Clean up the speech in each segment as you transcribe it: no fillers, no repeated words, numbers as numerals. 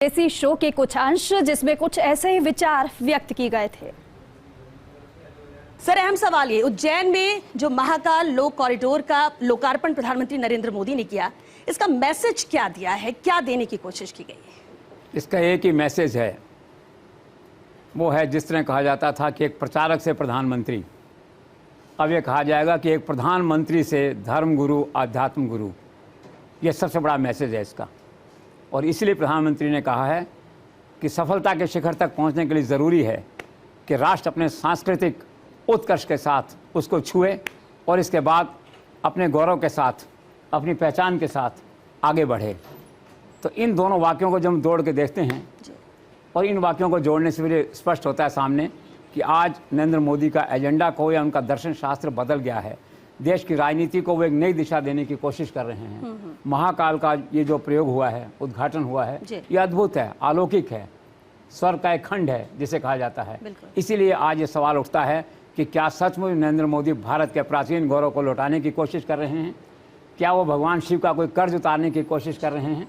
इसी शो के कुछ अंश जिसमें कुछ ऐसे ही विचार व्यक्त किए गए थे। सर, अहम सवाल ये, उज्जैन में जो महाकाल लोक कॉरिडोर का लोकार्पण प्रधानमंत्री नरेंद्र मोदी ने किया, इसका मैसेज क्या दिया है, क्या देने की कोशिश की गई है? इसका एक ही मैसेज है, वो है जिस तरह कहा जाता था कि एक प्रचारक से प्रधानमंत्री, अब ये कहा जाएगा कि एक प्रधानमंत्री से धर्म गुरु, आध्यात्म गुरु। ये सबसे बड़ा मैसेज है इसका। और इसलिए प्रधानमंत्री ने कहा है कि सफलता के शिखर तक पहुंचने के लिए ज़रूरी है कि राष्ट्र अपने सांस्कृतिक उत्कर्ष के साथ उसको छुए और इसके बाद अपने गौरव के साथ, अपनी पहचान के साथ आगे बढ़े। तो इन दोनों वाक्यों को जब हम जोड़ के देखते हैं और इन वाक्यों को जोड़ने से मुझे स्पष्ट होता है सामने कि आज नरेंद्र मोदी का एजेंडा को या उनका दर्शन शास्त्र बदल गया है। देश की राजनीति को वो एक नई दिशा देने की कोशिश कर रहे हैं। महाकाल का ये जो प्रयोग हुआ है, उद्घाटन हुआ है, ये अद्भुत है, अलौकिक है, स्वर्ग का एक खंड है जिसे कहा जाता है। इसीलिए आज ये सवाल उठता है कि क्या सचमुच नरेंद्र मोदी भारत के प्राचीन गौरव को लौटाने की कोशिश कर रहे हैं? क्या वो भगवान शिव का कोई कर्ज उतारने की कोशिश कर रहे हैं?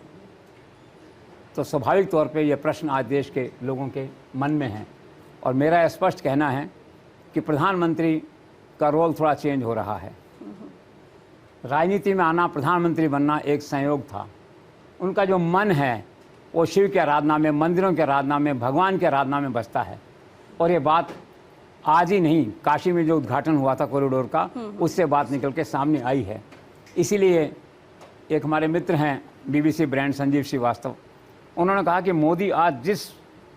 तो स्वाभाविक तौर पे ये प्रश्न आज देश के लोगों के मन में है। और मेरा स्पष्ट कहना है कि प्रधानमंत्री का रोल थोड़ा चेंज हो रहा है। राजनीति में आना, प्रधानमंत्री बनना एक संयोग था। उनका जो मन है वो शिव की आराधना में, मंदिरों की आराधना में, भगवान की आराधना में बसता है। और ये बात आज ही नहीं, काशी में जो उद्घाटन हुआ था कॉरिडोर का, उससे बात निकल के सामने आई है। इसीलिए एक हमारे मित्र हैं BBC ब्रांड, संजीव श्रीवास्तव, उन्होंने कहा कि मोदी आज जिस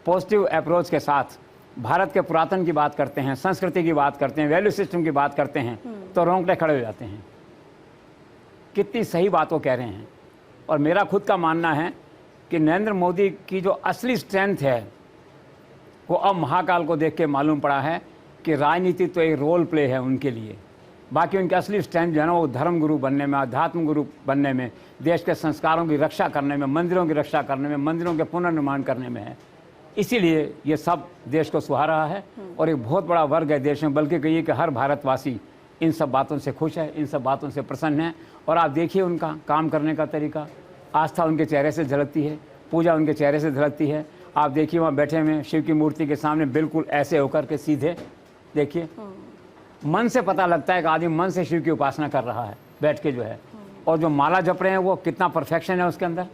पॉजिटिव अप्रोच के साथ भारत के पुरातन की बात करते हैं, संस्कृति की बात करते हैं, वैल्यू सिस्टम की बात करते हैं, तो रोंगटे खड़े हो जाते हैं। कितनी सही बात वो कह रहे हैं। और मेरा खुद का मानना है कि नरेंद्र मोदी की जो असली स्ट्रेंथ है वो अब महाकाल को देख के मालूम पड़ा है कि राजनीति तो एक रोल प्ले है उनके लिए। बाकी उनकी असली स्ट्रेंथ जो है ना, वो धर्म गुरु बनने में, अध्यात्म गुरु बनने में, देश के संस्कारों की रक्षा करने में, मंदिरों की रक्षा करने में, मंदिरों के पुनर्निर्माण करने में है। इसीलिए ये सब देश को सुहा रहा है। और एक बहुत बड़ा वर्ग है देश में, बल्कि कहिए कि हर भारतवासी इन सब बातों से खुश है, इन सब बातों से प्रसन्न है। और आप देखिए उनका काम करने का तरीका, आस्था उनके चेहरे से झलकती है, पूजा उनके चेहरे से झलकती है। आप देखिए वहाँ बैठे हुए शिव की मूर्ति के सामने बिल्कुल ऐसे होकर के सीधे, देखिए मन से पता लगता है कि आदमी मन से शिव की उपासना कर रहा है बैठ के जो है। और जो माला जप रहे हैं वो कितना परफेक्शन है उसके अंदर।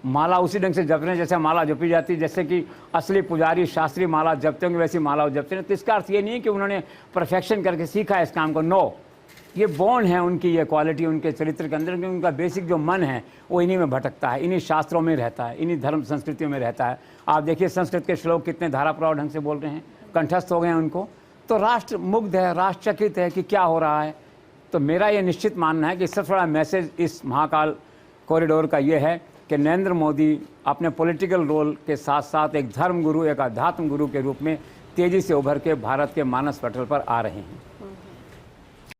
माला उसी ढंग से जप रहे हैं जैसे माला जपी जाती है, जैसे कि असली पुजारी शास्त्रीय माला जपते होंगे वैसी माला जपते हैं। तो इसका अर्थ ये नहीं है कि उन्होंने परफेक्शन करके सीखा है इस काम को। नो, ये बॉन्ड है उनकी, ये क्वालिटी उनके चरित्र के अंदर, क्योंकि उनका बेसिक जो मन है वो इन्हीं में भटकता है, इन्हीं शास्त्रों में रहता है, इन्हीं धर्म संस्कृतियों में रहता है। आप देखिए संस्कृत के श्लोक कितने धाराप्रवाह ढंग से बोल रहे हैं, कंठस्थ हो गए हैं उनको। तो राष्ट्र मुग्ध है, राष्ट्र चकित है कि क्या हो रहा है। तो मेरा ये निश्चित मानना है कि सबसे बड़ा मैसेज इस महाकाल कॉरिडोर का ये है कि नरेंद्र मोदी अपने पॉलिटिकल रोल के साथ साथ एक धर्म गुरु, एक अध्यात्म गुरु के रूप में तेज़ी से उभर के भारत के मानस पटल पर आ रहे हैं।